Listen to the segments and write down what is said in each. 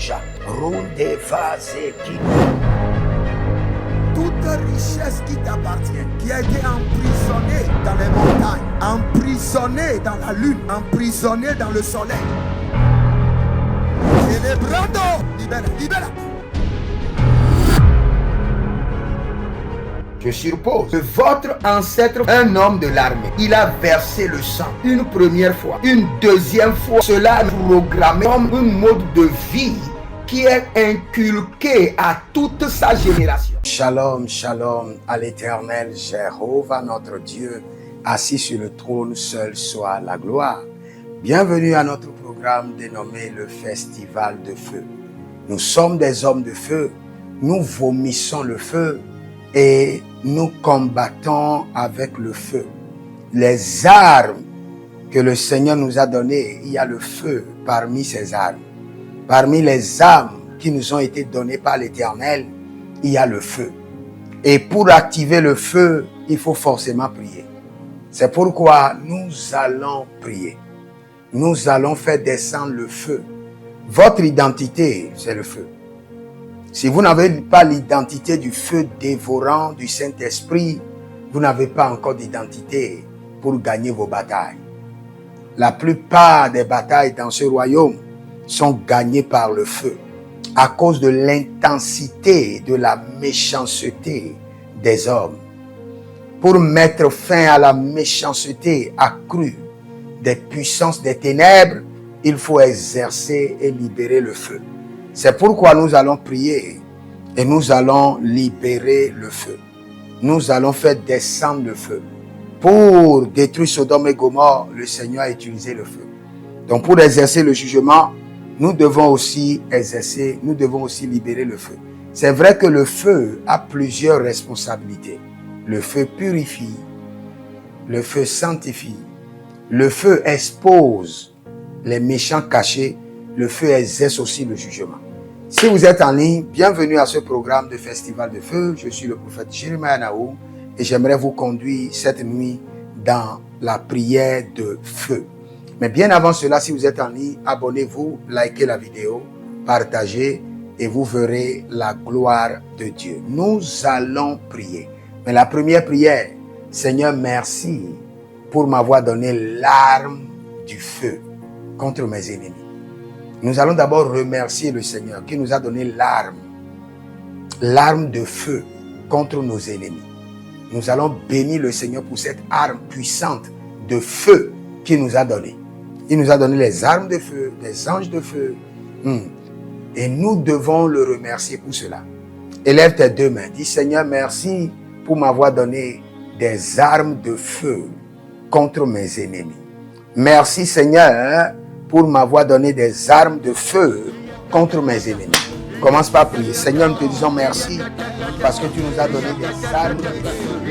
Rouja, Runde Vazeki. Toute richesse qui t'appartient, qui a été emprisonnée dans les montagnes, emprisonnée dans la lune, emprisonnée dans le soleil. Célébrando, libère, libère. Je suppose que votre ancêtre, un homme de l'armée, il a versé le sang une première fois, une deuxième fois. Cela est programmé comme un mode de vie qui est inculqué à toute sa génération. Shalom, shalom à l'Éternel, Jéhovah notre Dieu, assis sur le trône, seul soit la gloire. Bienvenue à notre programme dénommé le Festival de Feu. Nous sommes des hommes de feu, nous vomissons le feu et nous combattons avec le feu. Les armes que le Seigneur nous a données, il y a le feu parmi ces armes. Parmi les armes qui nous ont été données par l'Éternel, il y a le feu. Et pour activer le feu, il faut forcément prier. C'est pourquoi nous allons prier. Nous allons faire descendre le feu. Votre identité, c'est le feu. Si vous n'avez pas l'identité du feu dévorant du Saint-Esprit, vous n'avez pas encore d'identité pour gagner vos batailles. La plupart des batailles dans ce royaume sont gagnées par le feu à cause de l'intensité de la méchanceté des hommes. Pour mettre fin à la méchanceté accrue des puissances des ténèbres, il faut exercer et libérer le feu. C'est pourquoi nous allons prier et nous allons libérer le feu. Nous allons faire descendre le feu. Pour détruire Sodome et Gomorrhe, le Seigneur a utilisé le feu. Donc pour exercer le jugement, nous devons aussi libérer le feu. C'est vrai que le feu a plusieurs responsabilités. Le feu purifie, le feu sanctifie, le feu expose les méchants cachés, le feu exerce aussi le jugement. Si vous êtes en ligne, bienvenue à ce programme de Festival de Feu. Je suis le prophète Jeremiah Naou et j'aimerais vous conduire cette nuit dans la prière de feu. Mais bien avant cela, si vous êtes en ligne, abonnez-vous, likez la vidéo, partagez et vous verrez la gloire de Dieu. Nous allons prier. Mais la première prière, Seigneur, merci pour m'avoir donné l'arme du feu contre mes ennemis. Nous allons d'abord remercier le Seigneur qui nous a donné l'arme de feu contre nos ennemis. Nous allons bénir le Seigneur pour cette arme puissante de feu qu'il nous a donnée. Il nous a donné les armes de feu, des anges de feu. Et nous devons le remercier pour cela. Élève tes deux mains. Dis Seigneur, merci pour m'avoir donné des armes de feu contre mes ennemis. Merci Seigneur pour m'avoir donné des armes de feu contre mes ennemis. Commence par prier. Seigneur, nous te disons merci parce que tu nous as donné des armes de feu.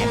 Shut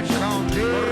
Chantez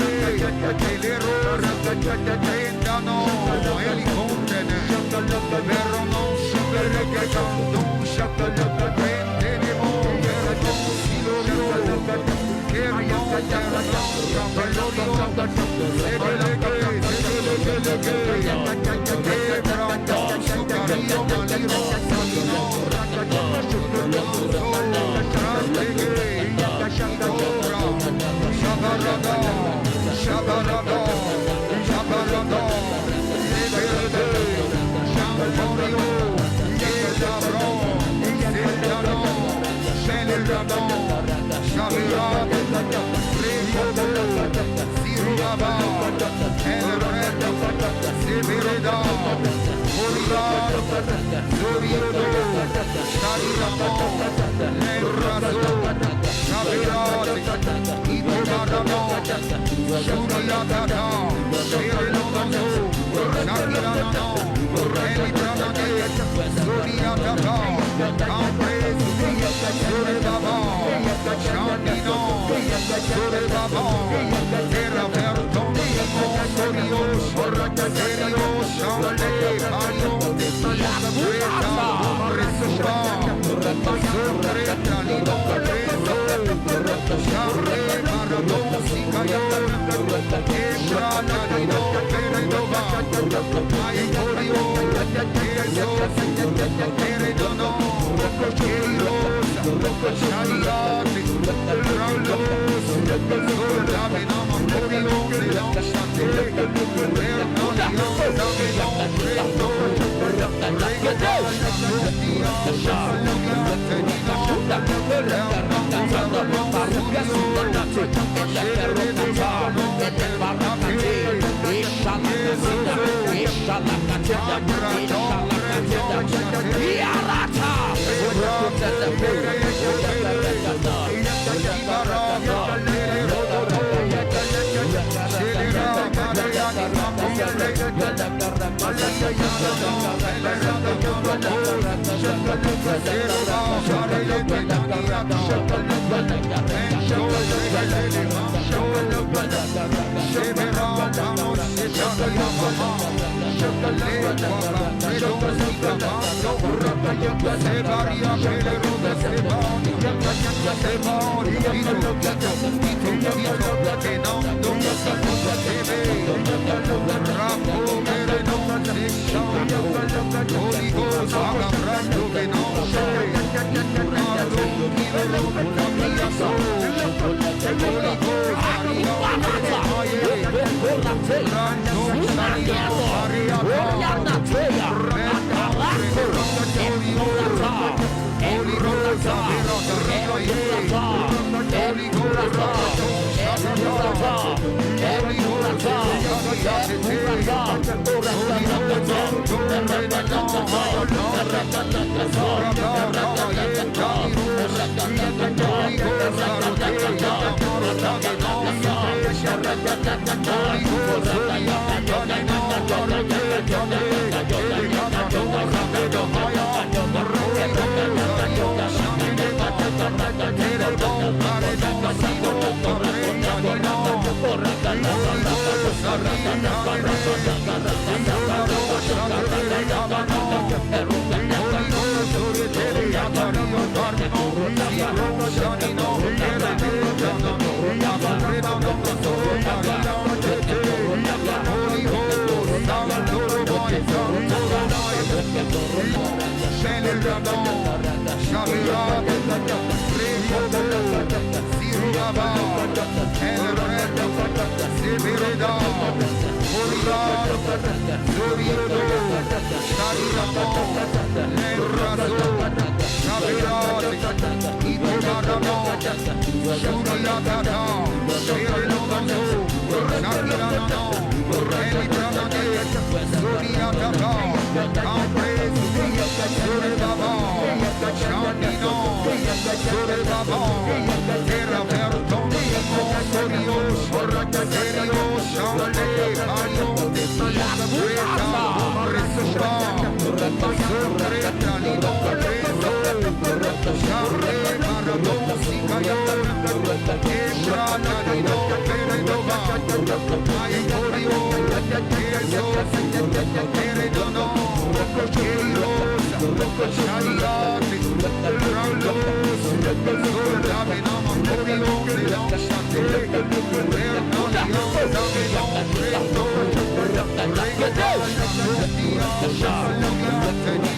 Reggae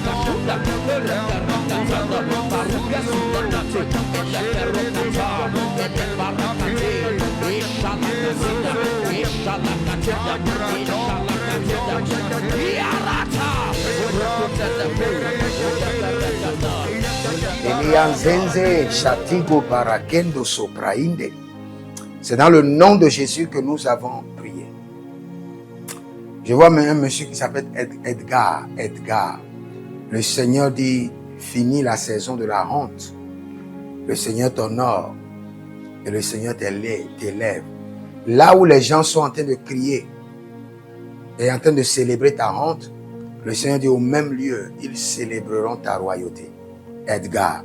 Elianzenze Shatigo Barakendo Soprainde. C'est dans le nom de Jésus que nous avons prié. Je vois même un monsieur qui s'appelle Edgar. Le Seigneur dit, fini la saison de la honte. Le Seigneur t'honore et le Seigneur t'élève. Là où les gens sont en train de crier et en train de célébrer ta honte, le Seigneur dit au même lieu, ils célébreront ta royauté. Edgar,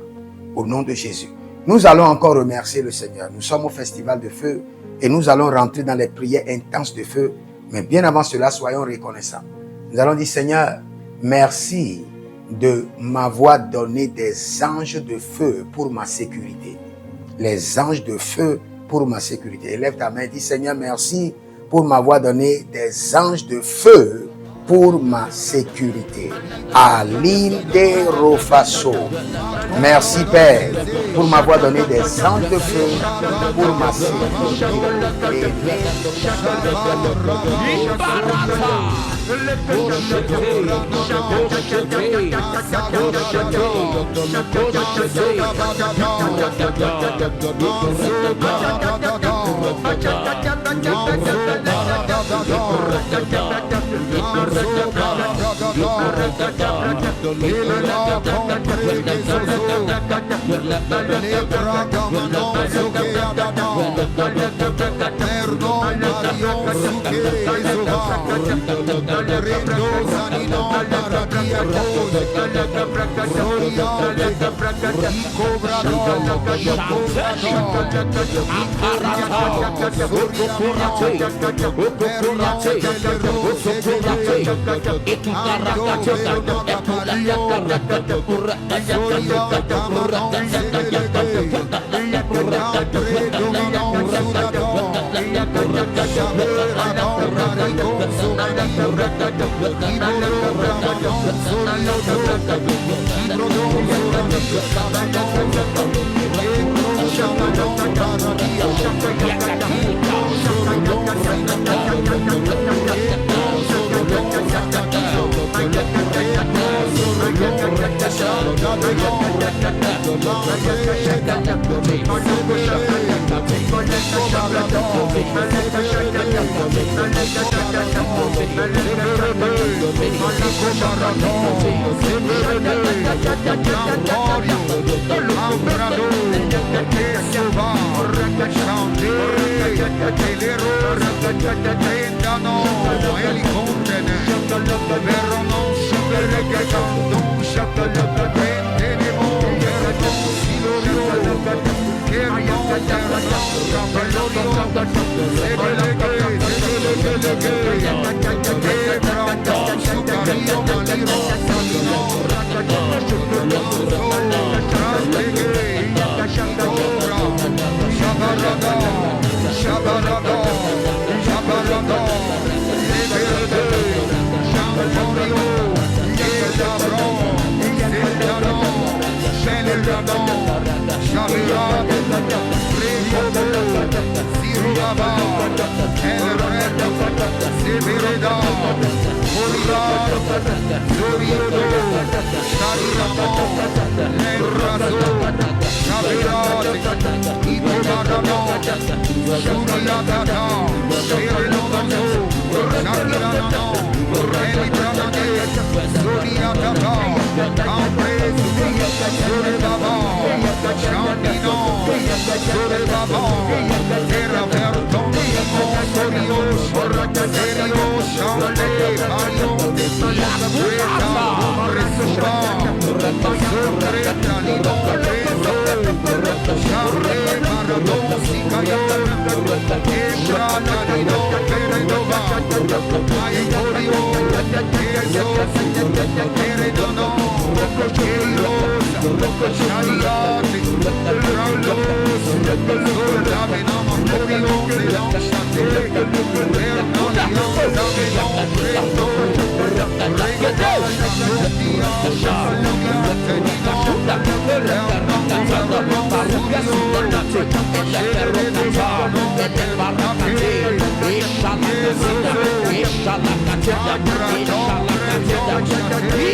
au nom de Jésus. Nous allons encore remercier le Seigneur. Nous sommes au festival de feu et nous allons rentrer dans les prières intenses de feu. Mais bien avant cela, soyons reconnaissants. Nous allons dire, Seigneur, merci de m'avoir donné des anges de feu pour ma sécurité. Les anges de feu pour ma sécurité. Élève ta main et dis, Seigneur, merci pour m'avoir donné des anges de feu pour ma sécurité. Aline de Rofaso. Merci Père pour m'avoir donné des anges de feu pour ma sécurité.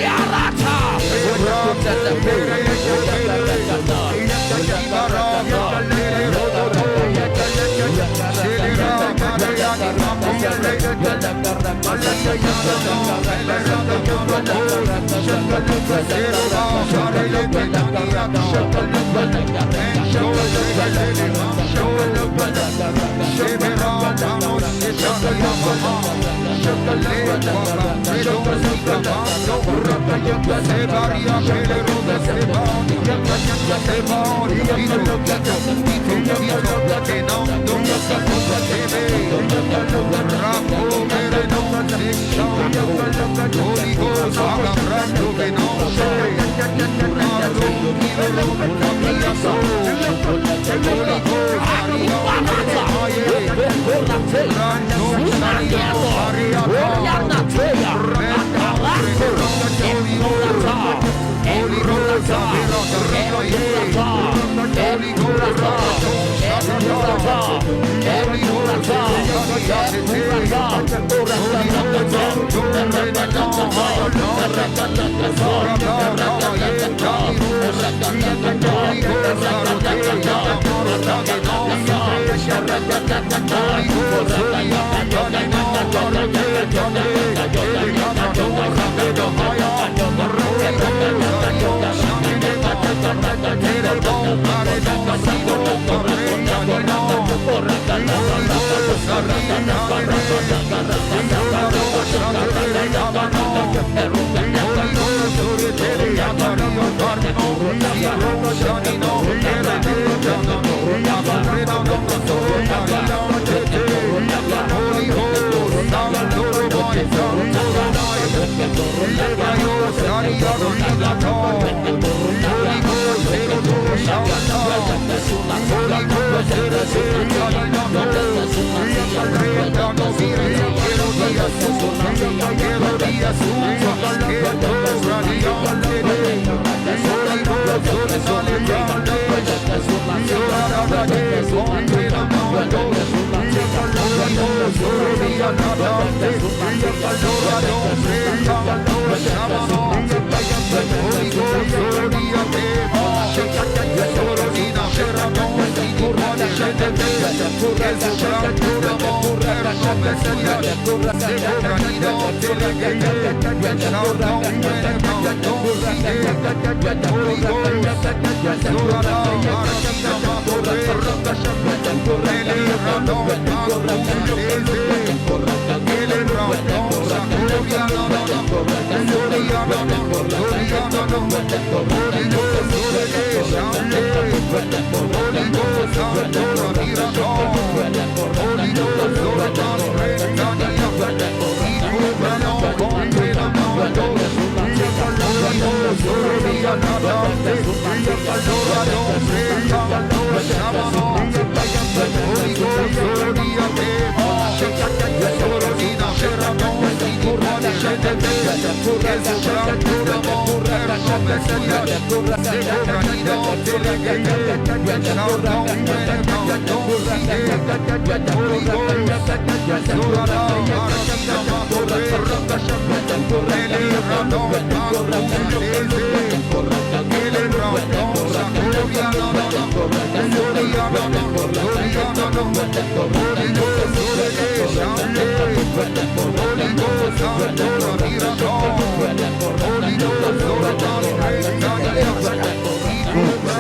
Yarata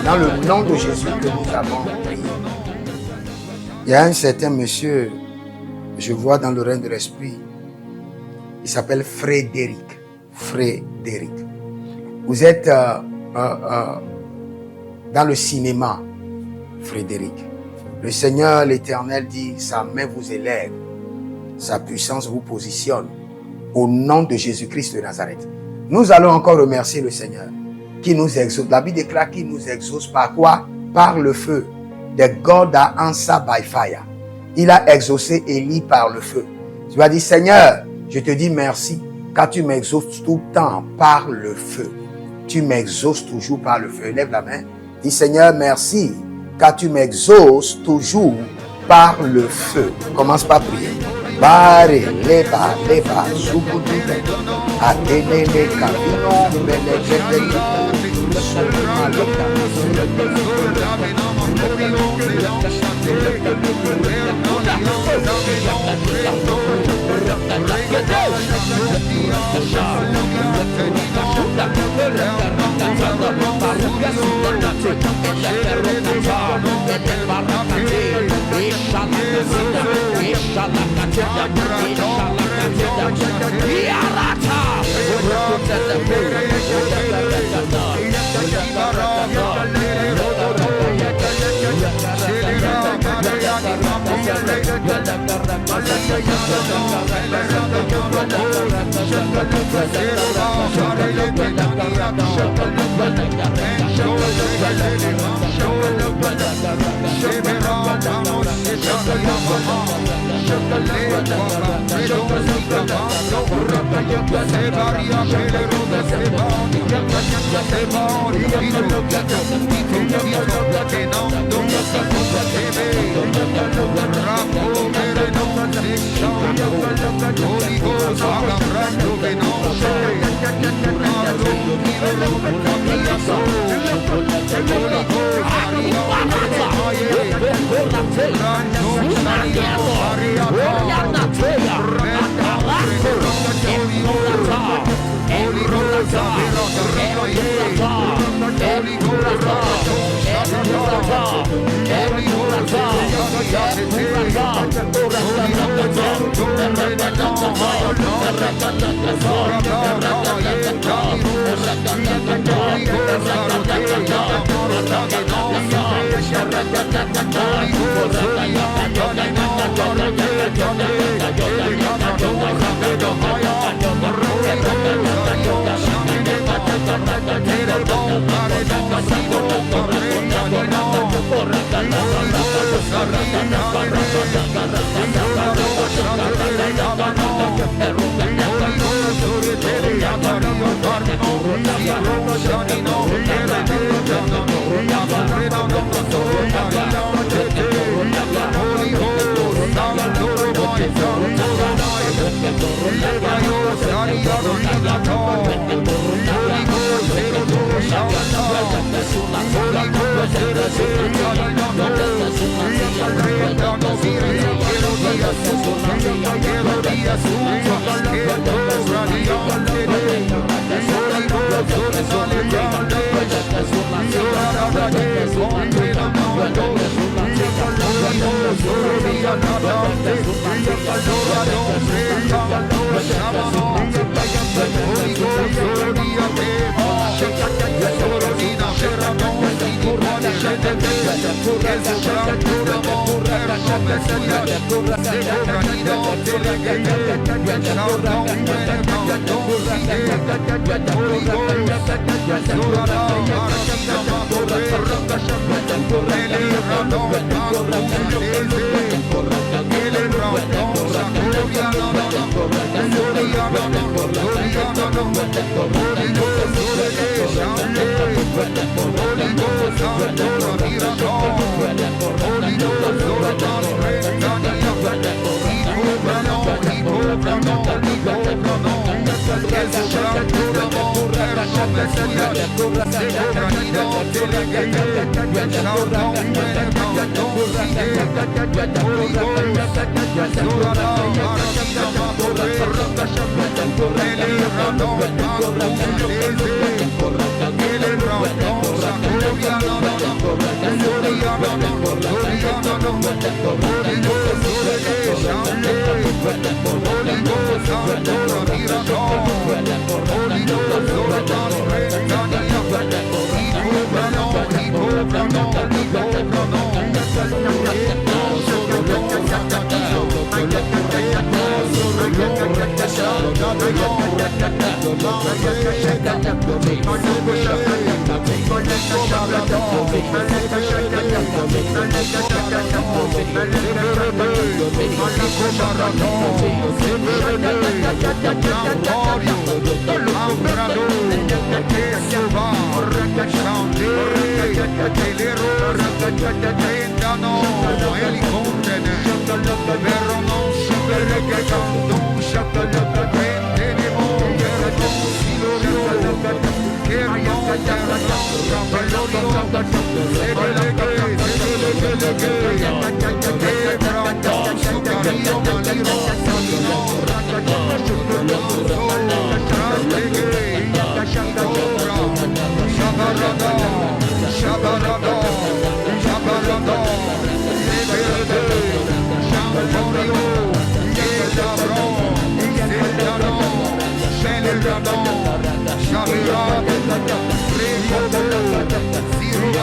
Dans le nom de Jésus que nous avons prié. Il y a un certain monsieur, je vois dans le règne de l'esprit, il s'appelle Frédéric. Frédéric. Vous êtes dans le cinéma, Frédéric. Le Seigneur, l'Éternel dit, sa main vous élève, sa puissance vous positionne. Au nom de Jésus-Christ de Nazareth. Nous allons encore remercier le Seigneur qui nous exauce. La Bible déclare qu'il nous exauce par quoi? Par le feu. The God that answers by fire. Il a exaucé Élie par le feu. Tu vas dire, Seigneur, je te dis merci car tu m'exauces tout le temps par le feu. Tu m'exauces toujours par le feu. Lève la main. Dis, Seigneur, merci car tu m'exauces toujours par le feu. Commence par prier. Bare, leva, subudile, atenele, camino, benedete,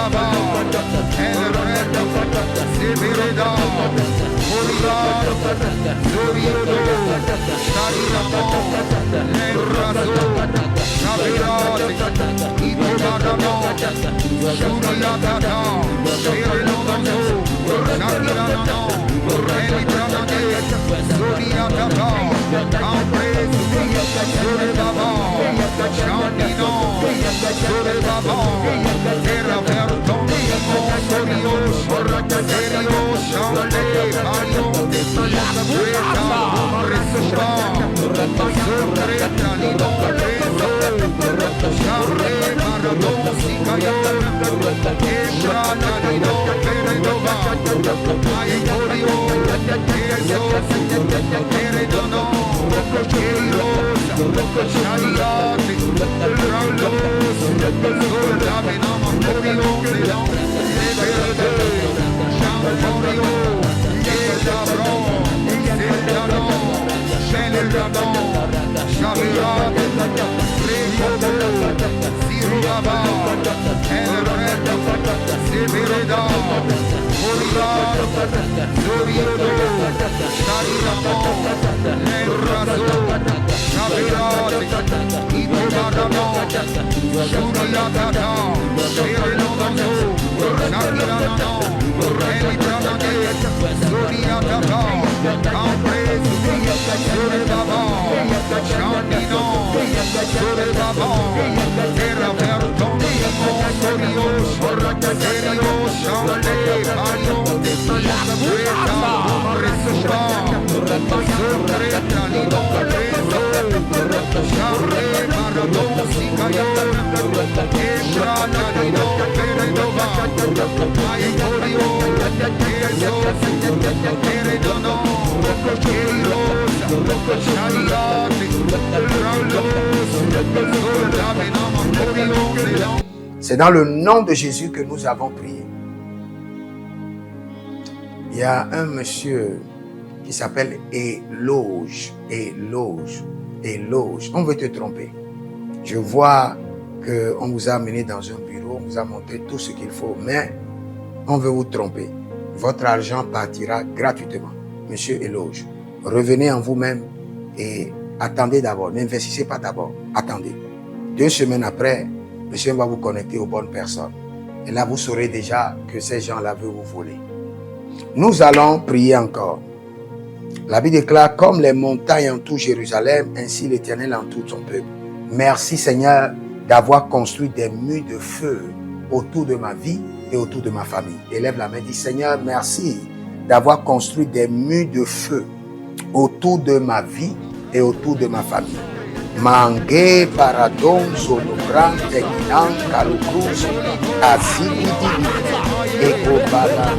Baba, El Reto, Severeda, Moriar, Zoriodo, Shariramo, Lembrazo, Shavirati, Ibobadamo, Shuriatata, Sherelodazo, Sharirano, Elitranade, Zoriatata, Ambre, Zore Baba, Shandino, Zore Baba, Terra Verton, Sorio, Serio, Shande, Mario, Reta, Resuba, Sorreta, Lido, Share, Maradon, Sikayon, Ebrana, Lido, Peredova, Aikorio, Jesus, Peredono, Keiros, Shariati, Raulos, Soldamino, Morio, Severde, Champorio, Eldabro, Seldano, Sheldano, Shavirat, Remobo, Sirubaba, El Reto, Severeda, Moriar, Zoriodo, Shariramo, Lembrazo, Shavirat, Ibobadamo, Shuriatata, Sherelodazo, Sharirano, Elitranade, Zoriatata, Ambre, Zore Baba, Shandino, Zore Baba, Terra Verton, Sorio, Serio, Shande, Mario, Reta, Resuba, Sorreta, Lido, Share, Maradon, Sikayon, Ebrana, Lido, Peredova, Aikorio, Jesus, Peredono, Keiros, Shariati, Raulos, Soldamino, Morio, C'est dans le nom de Jésus que nous avons prié. Il y a un monsieur qui s'appelle Éloge. On veut te tromper. Je vois qu'on vous a amené dans un bureau, on vous a montré tout ce qu'il faut, mais on veut vous tromper. Votre argent partira gratuitement. Monsieur Éloge, revenez en vous-même et attendez d'abord. N'investissez pas d'abord. Attendez. 2 semaines après, monsieur va vous connecter aux bonnes personnes. Et là, vous saurez déjà que ces gens-là veulent vous voler. Nous allons prier encore. La Bible déclare, comme les montagnes entourent Jérusalem, ainsi l'Éternel entoure son peuple. Merci Seigneur d'avoir construit des murs de feu autour de ma vie et autour de ma famille. Élève la main, dis Seigneur, merci d'avoir construit des murs de feu autour de ma vie et autour de ma famille. Mange paradon zonobran teginan kalukruz asibidi ekobala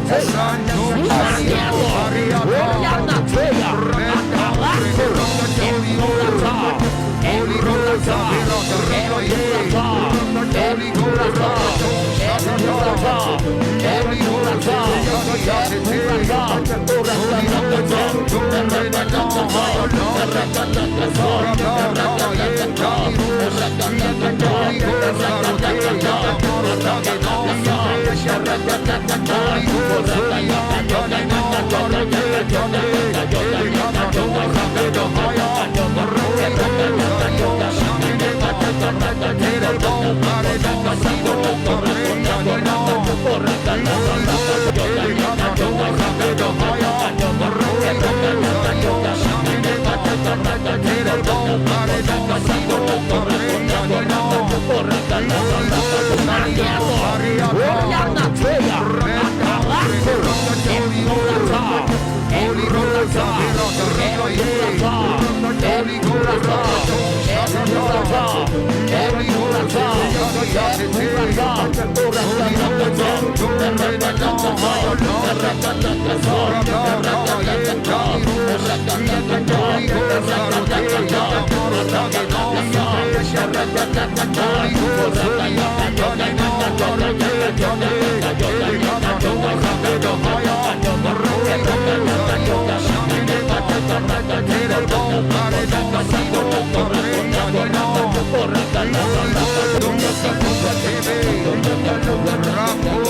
Rapo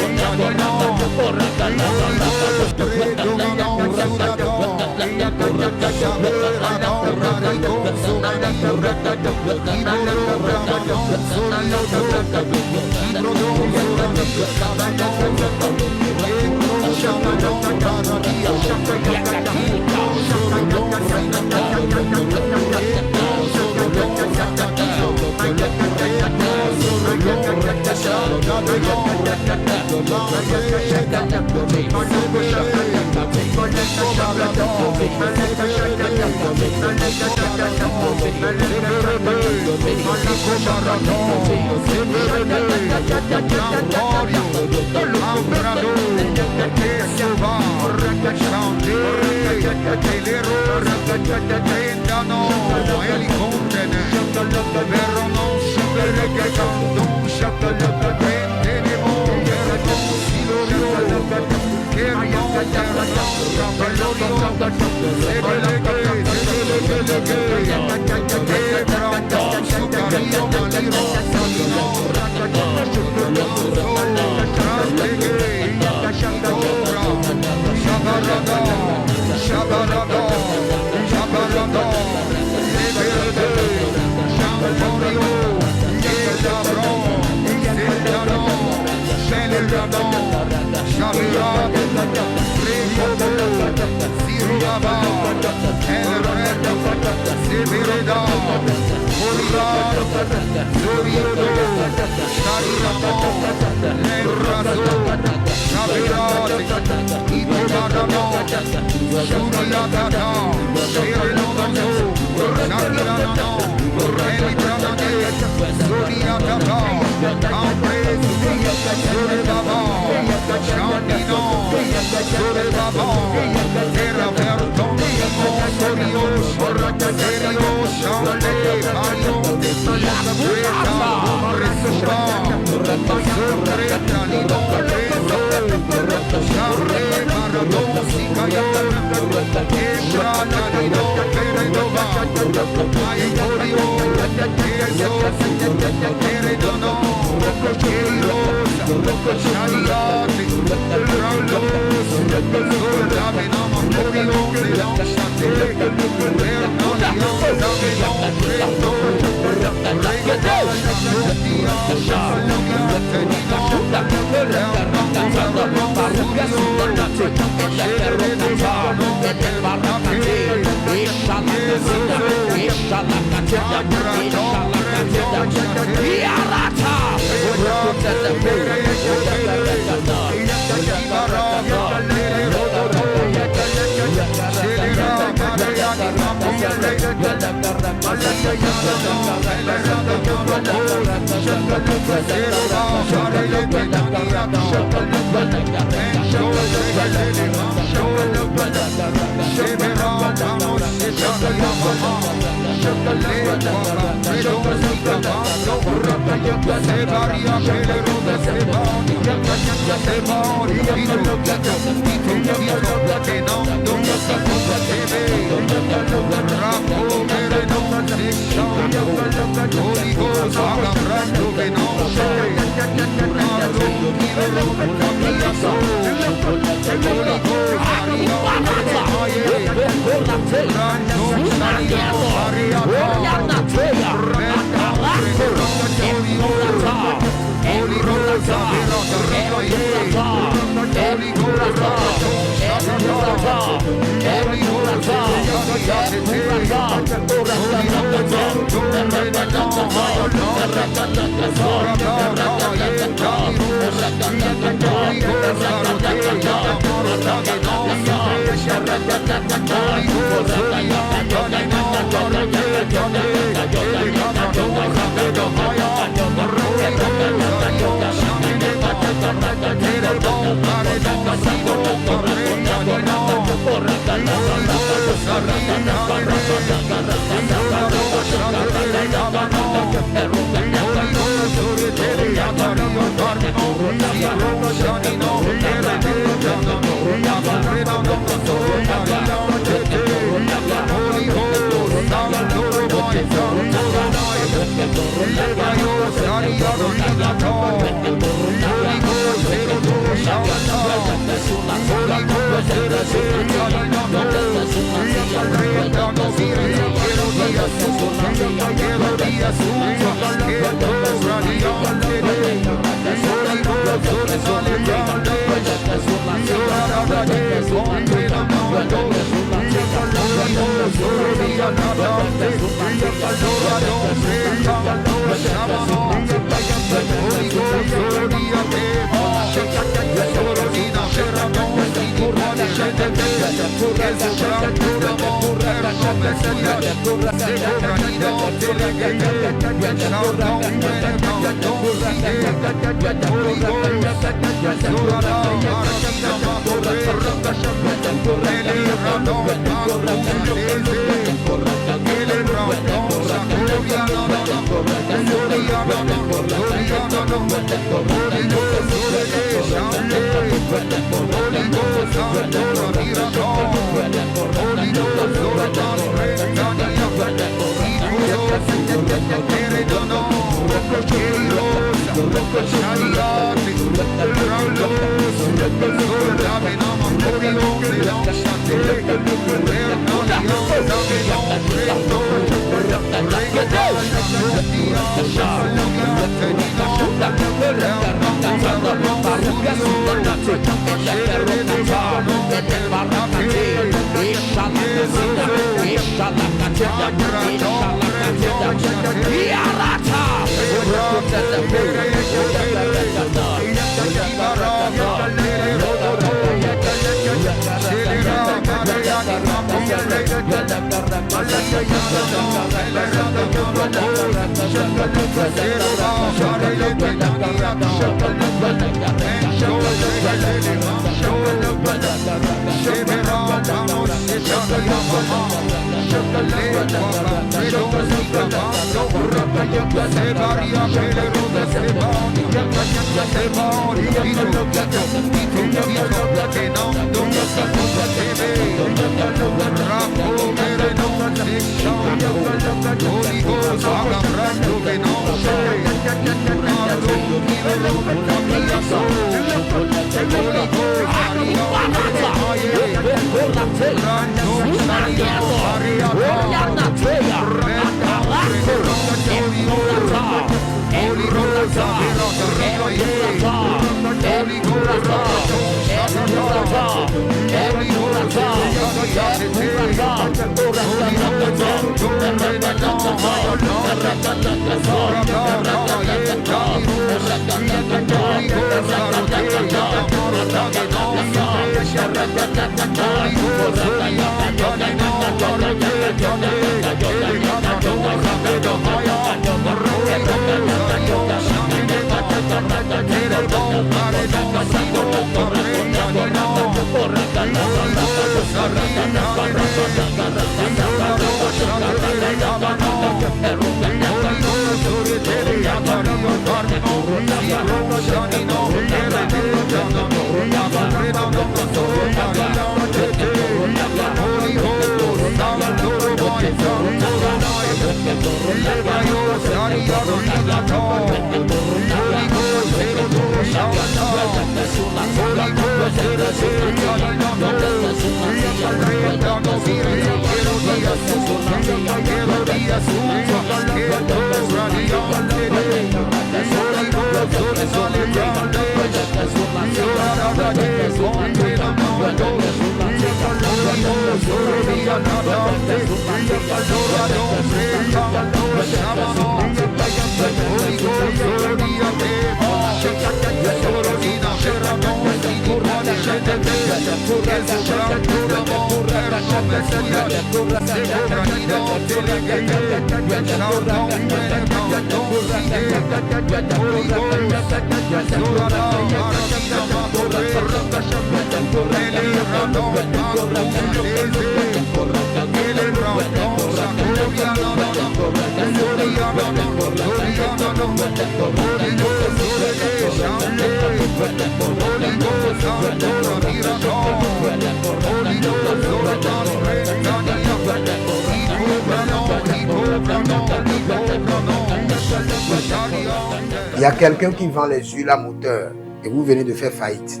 Il y a quelqu'un qui vend les huiles à moteur et vous venez de faire faillite.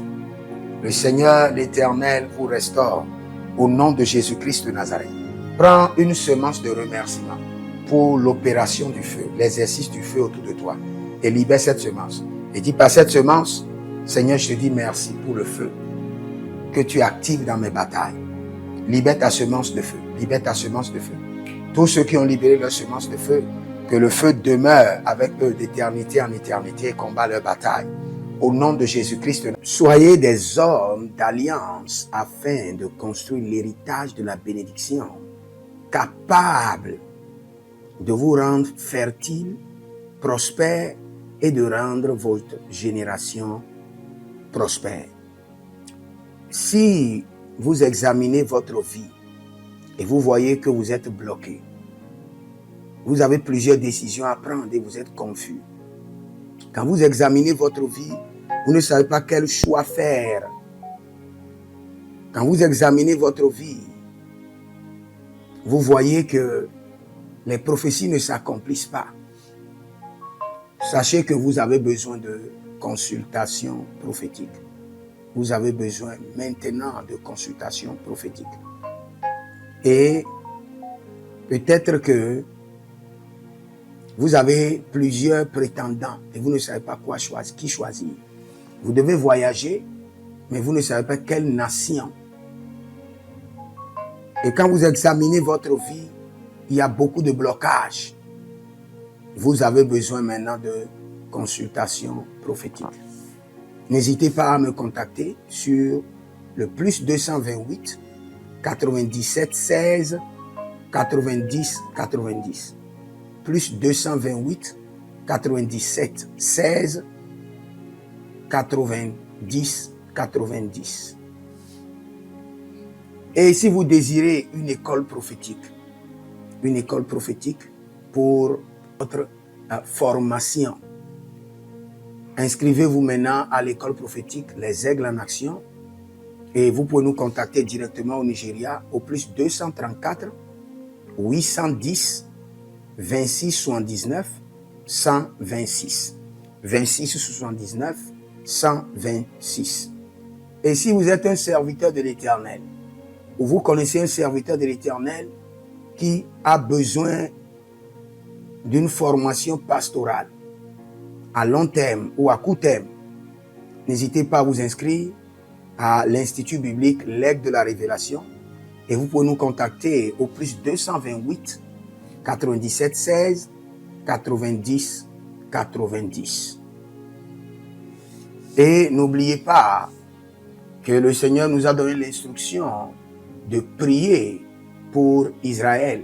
Le Seigneur l'Éternel vous restaure au nom de Jésus-Christ de Nazareth. Prends une semence de remerciement pour l'opération du feu, l'exercice du feu autour de toi et libère cette semence. Et dis par cette semence, Seigneur, je te dis merci pour le feu que tu actives dans mes batailles. Libère ta semence de feu, libère ta semence de feu. Tous ceux qui ont libéré leur semence de feu, que le feu demeure avec eux d'éternité en éternité et combat leur bataille. Au nom de Jésus-Christ, soyez des hommes d'alliance afin de construire l'héritage de la bénédiction, capables de vous rendre fertile, prospère et de rendre votre génération prospère. Si vous examinez votre vie et vous voyez que vous êtes bloqué, vous avez plusieurs décisions à prendre et vous êtes confus. Quand vous examinez votre vie, vous ne savez pas quel choix faire. Quand vous examinez votre vie, vous voyez que les prophéties ne s'accomplissent pas. Sachez que vous avez besoin de consultation prophétique. Vous avez besoin maintenant de consultation prophétique. Et peut-être que vous avez plusieurs prétendants et vous ne savez pas qui choisir. Vous devez voyager, mais vous ne savez pas quelle nation. Et quand vous examinez votre vie, il y a beaucoup de blocages. Vous avez besoin maintenant de consultation prophétique. N'hésitez pas à me contacter sur le plus 228 97 16 90 90. Plus 228 97 16 90 90. Et si vous désirez une école prophétique pour votre formation, inscrivez-vous maintenant à l'école prophétique Les Aigles en Action et vous pouvez nous contacter directement au Nigeria au plus 234 810 26 79 126. 26 79 126. Et si vous êtes un serviteur de l'Éternel, ou vous connaissez un serviteur de l'Éternel qui a besoin d'une formation pastorale à long terme ou à court terme, n'hésitez pas à vous inscrire à l'Institut biblique L'Aigle de la Révélation et vous pouvez nous contacter au plus 228 97 16 90 90. Et n'oubliez pas que le Seigneur nous a donné l'instruction de prier pour Israël,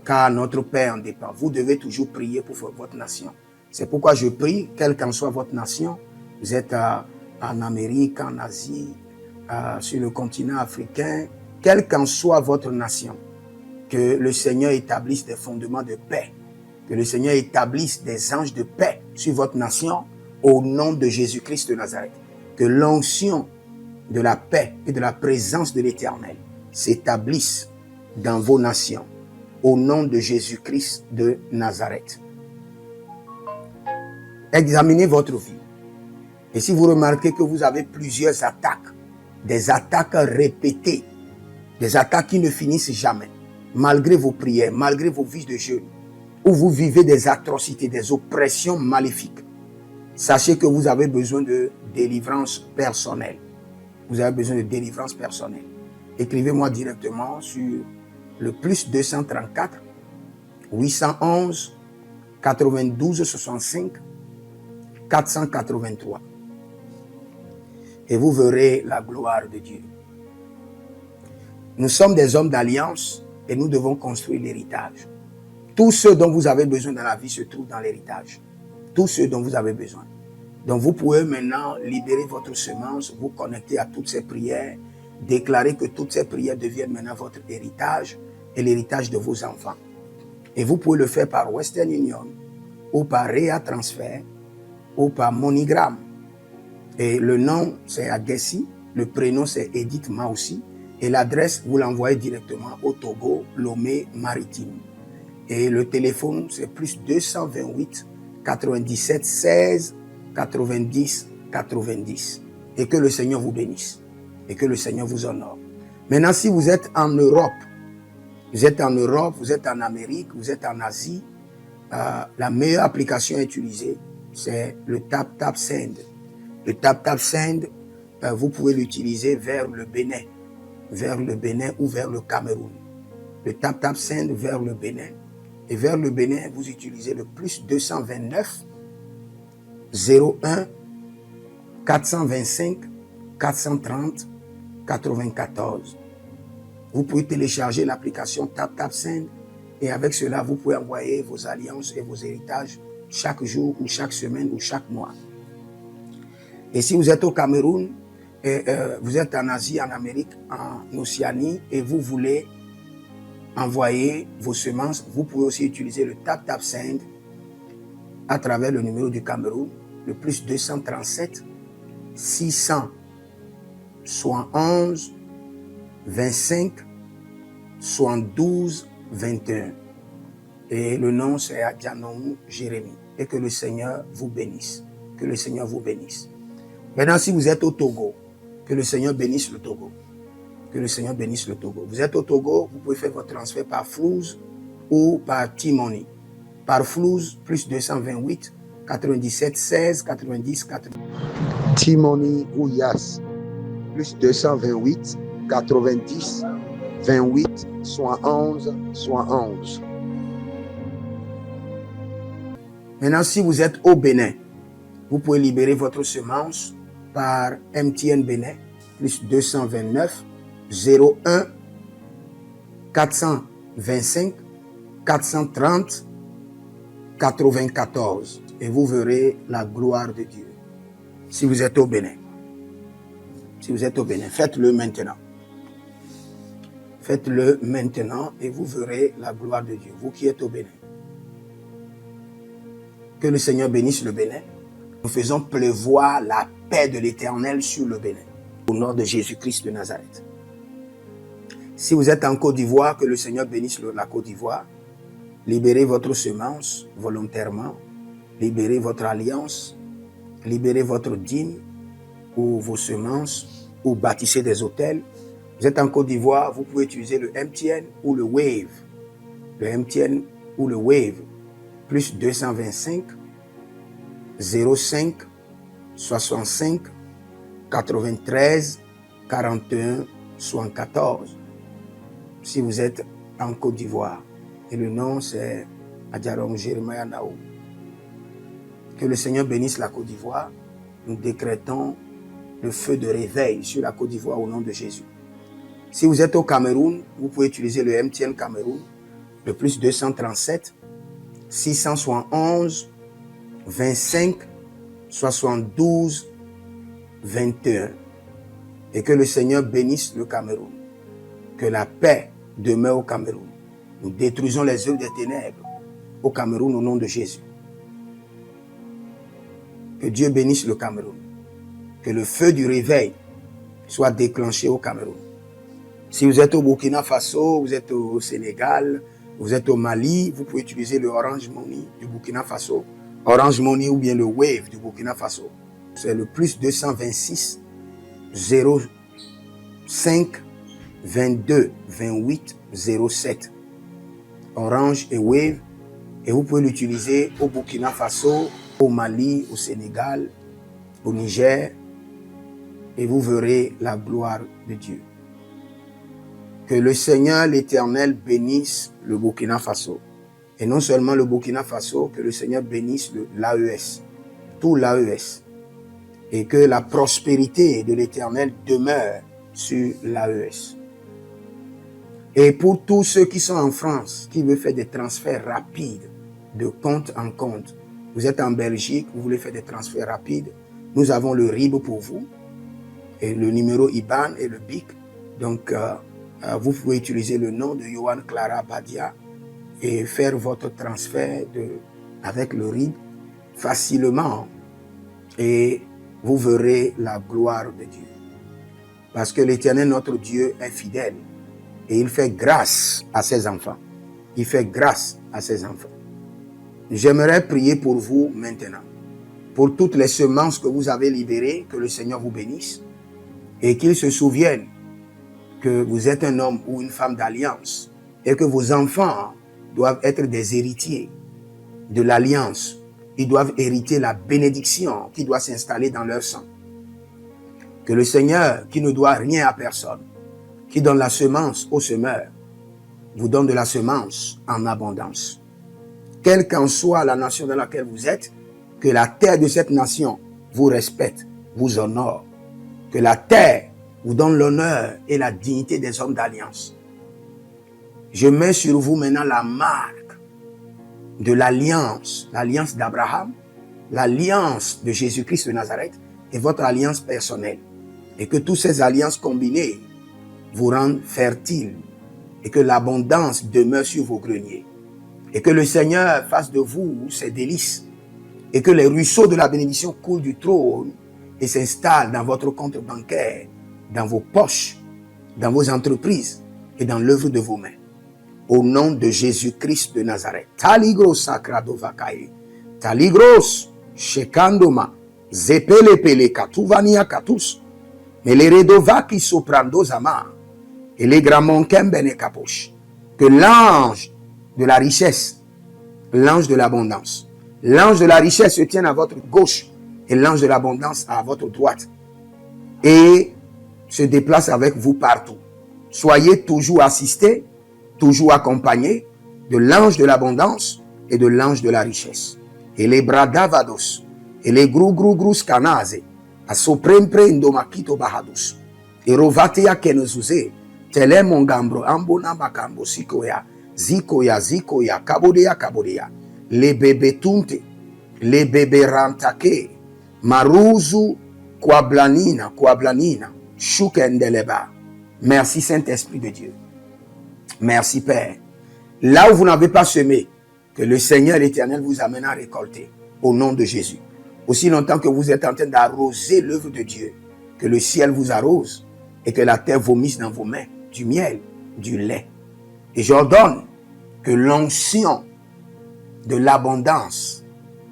car notre paix en dépend. Vous devez toujours prier pour votre nation. C'est pourquoi je prie, quelle qu'en soit votre nation, vous êtes en Amérique, en Asie, sur le continent africain, quelle qu'en soit votre nation, que le Seigneur établisse des fondements de paix, que le Seigneur établisse des anges de paix sur votre nation, au nom de Jésus-Christ de Nazareth. Que l'onction de la paix et de la présence de l'Éternel s'établisse dans vos nations, au nom de Jésus-Christ de Nazareth. Examinez votre vie. Et si vous remarquez que vous avez plusieurs attaques, des attaques répétées, des attaques qui ne finissent jamais, malgré vos prières, malgré vos vies de jeûne, où vous vivez des atrocités, des oppressions maléfiques, sachez que vous avez besoin de délivrance personnelle. Vous avez besoin de délivrance personnelle. Écrivez-moi directement sur le plus 234 811 92 65 483. Et vous verrez la gloire de Dieu. Nous sommes des hommes d'alliance et nous devons construire l'héritage. Tout ce dont vous avez besoin dans la vie se trouve dans l'héritage. Tout ce dont vous avez besoin. Donc vous pouvez maintenant libérer votre semence, vous connecter à toutes ces prières, déclarer que toutes ces prières deviennent maintenant votre héritage et l'héritage de vos enfants. Et vous pouvez le faire par Western Union ou par Rea Transfer ou par MoneyGram. Et le nom c'est Agessi, le prénom c'est Edith Maussi et l'adresse vous l'envoyez directement au Togo, Lomé Maritime. Et le téléphone c'est plus 228 97 16 90 90. Et que le Seigneur vous bénisse. Et que le Seigneur vous honore. Maintenant, si vous êtes en Europe, vous êtes en Amérique, vous êtes en Asie, la meilleure application à utiliser, c'est le TapTapSend. Le TapTapSend, vous pouvez l'utiliser vers le Bénin ou vers le Cameroun. Le TapTapSend vers le Bénin. Et vers le Bénin, vous utilisez le plus 229 01 425 430 94. Vous pouvez télécharger l'application TapTapSend et avec cela, vous pouvez envoyer vos alliances et vos héritages chaque jour ou chaque semaine ou chaque mois. Et si vous êtes au Cameroun, vous êtes en Asie, en Amérique, en Océanie et vous voulez envoyer vos semences, vous pouvez aussi utiliser le TapTapSend à travers le numéro du Cameroun, le plus 237 671 25 72 21. Et le nom c'est Adjanou Jérémie. Et que le Seigneur vous bénisse. Que le Seigneur vous bénisse. Maintenant, si vous êtes au Togo, que le Seigneur bénisse le Togo. Que le Seigneur bénisse le Togo. Vous êtes au Togo, vous pouvez faire votre transfert par Flouz ou par T-Money. Par Flouz, plus 228 97 16 90 90. T-Money ou Yas, plus 228 90 28 71 71. Maintenant, si vous êtes au Bénin, vous pouvez libérer votre semence par MTN Bénin, plus 229 01 425 430 94. Et vous verrez la gloire de Dieu. Si vous êtes au Bénin. Si vous êtes au Bénin, faites-le maintenant. Faites-le maintenant et vous verrez la gloire de Dieu. Vous qui êtes au Bénin. Que le Seigneur bénisse le Bénin. Nous faisons pleuvoir la paix de l'Éternel sur le Bénin. Au nom de Jésus-Christ de Nazareth. Si vous êtes en Côte d'Ivoire, que le Seigneur bénisse la Côte d'Ivoire. Libérez votre semence volontairement. Libérez votre alliance. Libérez votre dîme ou vos semences ou bâtissez des hôtels. Vous êtes en Côte d'Ivoire, vous pouvez utiliser le MTN ou le Wave. Le MTN ou le Wave. Plus 225 05 65 93 41 74. Si vous êtes en Côte d'Ivoire. Et le nom c'est Adjarom Jeremiah Naou. Que le Seigneur bénisse la Côte d'Ivoire. Nous décrétons le feu de réveil sur la Côte d'Ivoire au nom de Jésus. Si vous êtes au Cameroun, vous pouvez utiliser le MTN Cameroun, le plus 237 671 25 72 21. Et que le Seigneur bénisse le Cameroun. Que la paix demeure au Cameroun. Nous détruisons les œuvres des ténèbres au Cameroun au nom de Jésus. Que Dieu bénisse le Cameroun. Que le feu du réveil soit déclenché au Cameroun. Si vous êtes au Burkina Faso, vous êtes au Sénégal, vous êtes au Mali, vous pouvez utiliser le Orange Money du Burkina Faso. Orange Money ou bien le Wave du Burkina Faso. C'est le plus 226 05 22 28 07. Orange et Wave. Et vous pouvez l'utiliser au Burkina Faso, au Mali, au Sénégal, au Niger. Et vous verrez la gloire de Dieu. Que le Seigneur, l'Éternel, bénisse le Burkina Faso. Et non seulement le Burkina Faso, que le Seigneur bénisse l'AES. tout l'AES et que la prospérité de l'Éternel demeure sur l'AES. Et pour tous ceux qui sont en France, qui veulent faire des transferts rapides de compte en compte, vous êtes en Belgique, vous voulez faire des transferts rapides, nous avons le RIB pour vous, et le numéro IBAN et le BIC. Donc, vous pouvez utiliser le nom de Yohan Clara Badia et faire votre transfert avec le RIB facilement. Et vous verrez la gloire de Dieu. Parce que l'Éternel, notre Dieu, est fidèle. Et il fait grâce à ses enfants. Il fait grâce à ses enfants. J'aimerais prier pour vous maintenant. Pour toutes les semences que vous avez libérées, que le Seigneur vous bénisse. Et qu'il se souvienne que vous êtes un homme ou une femme d'alliance. Et que vos enfants doivent être des héritiers de l'alliance. Ils doivent hériter la bénédiction qui doit s'installer dans leur sang. Que le Seigneur, qui ne doit rien à personne, qui donne la semence au semeur, vous donne de la semence en abondance. Quelle qu'en soit la nation dans laquelle vous êtes, que la terre de cette nation vous respecte, vous honore. Que la terre vous donne l'honneur et la dignité des hommes d'alliance. Je mets sur vous maintenant la marque de l'alliance d'Abraham, l'alliance de Jésus-Christ de Nazareth et votre alliance personnelle. Et que toutes ces alliances combinées vous rendent fertiles et que l'abondance demeure sur vos greniers. Et que le Seigneur fasse de vous ses délices et que les ruisseaux de la bénédiction coulent du trône et s'installent dans votre compte bancaire, dans vos poches, dans vos entreprises et dans l'œuvre de vos mains. Au nom de Jésus-Christ de Nazareth. Taligros sacrado vakae. Taligros shekandoma. Zepelepele katuvania katus. Meleredova ki soprando zama. Et les gramons kembene kaposh. Que l'ange de la richesse, l'ange de l'abondance, l'ange de la richesse se tienne à votre gauche et l'ange de l'abondance à votre droite. Et se déplace avec vous partout. Soyez toujours assistés, toujours accompagné de l'ange de l'abondance et de l'ange de la richesse. Et les bradavados, et les grou scanase, a soprempre indomakito bahadus, et rovatea kenezuze, tele mongambro ambona makambo sikoya, zikoya, kabodea, les bébé tunte, les bébé rantake, maruzu, kwablanina, shukendeleba. Merci Saint-Esprit de Dieu. Merci Père. Là où vous n'avez pas semé, que le Seigneur l'Éternel vous amène à récolter. Au nom de Jésus. Aussi longtemps que vous êtes en train d'arroser l'œuvre de Dieu, que le ciel vous arrose et que la terre vomisse dans vos mains du miel, du lait. Et j'ordonne que l'onction de l'abondance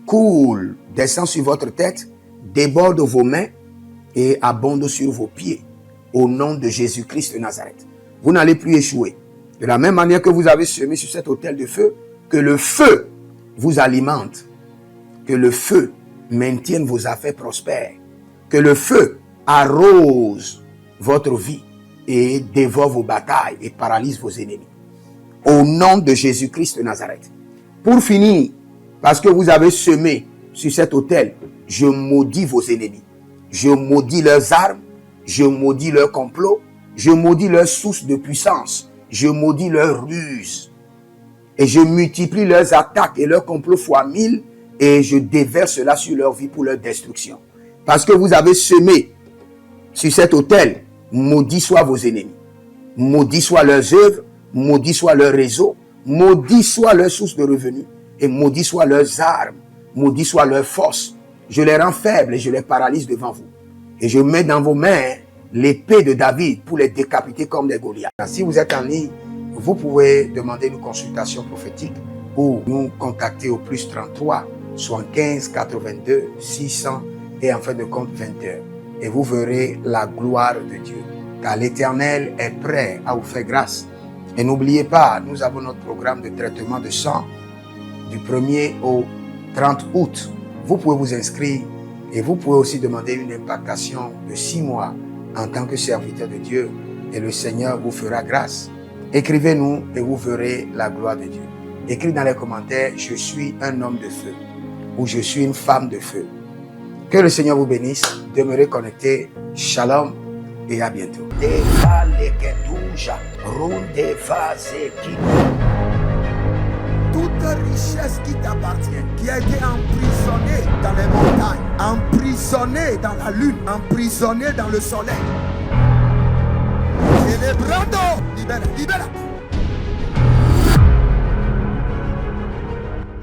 coule, descend sur votre tête, déborde vos mains et abonde sur vos pieds. Au nom de Jésus-Christ de Nazareth. Vous n'allez plus échouer. De la même manière que vous avez semé sur cet autel de feu, que le feu vous alimente, que le feu maintienne vos affaires prospères, que le feu arrose votre vie et dévore vos batailles et paralyse vos ennemis. Au nom de Jésus-Christ de Nazareth. Pour finir, parce que vous avez semé sur cet autel, je maudis vos ennemis. Je maudis leurs armes, je maudis leurs complots, je maudis leurs sources de puissance. Je maudis leurs ruses et je multiplie leurs attaques et leurs complots fois 1000 et je déverse cela sur leur vie pour leur destruction. Parce que vous avez semé sur cet autel, maudit soient vos ennemis, maudit soient leurs œuvres, maudit soit leur réseau, maudit soit leur source de revenus et maudit soient leurs armes, maudit soit leur force. Je les rends faibles et je les paralyse devant vous. Et je mets dans vos mains l'épée de David pour les décapiter comme des Goliaths. Si vous êtes en ligne, vous pouvez demander une consultation prophétique ou nous contacter au plus 33 75 82 600 et en fin de compte 21. Et vous verrez la gloire de Dieu. Car l'Éternel est prêt à vous faire grâce. Et n'oubliez pas, nous avons notre programme de traitement de sang du 1er au 30 août. Vous pouvez vous inscrire et vous pouvez aussi demander une impactation de 6 mois en tant que serviteur de Dieu et le Seigneur vous fera grâce. Écrivez-nous et vous verrez la gloire de Dieu. Écrivez dans les commentaires, je suis un homme de feu ou je suis une femme de feu. Que le Seigneur vous bénisse. Demeurez connectés. Shalom et à bientôt. Toute richesse qui t'appartient, qui a été emprisonnée dans les montagnes, emprisonnée dans la lune, emprisonnée dans le soleil. Célébrando, libère, libère.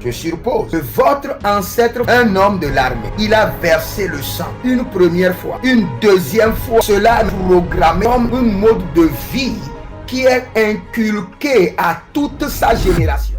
Je suppose que votre ancêtre, un homme de l'armée, il a versé le sang une première fois, une deuxième fois. Cela est programmé comme un mode de vie qui est inculqué à toute sa génération.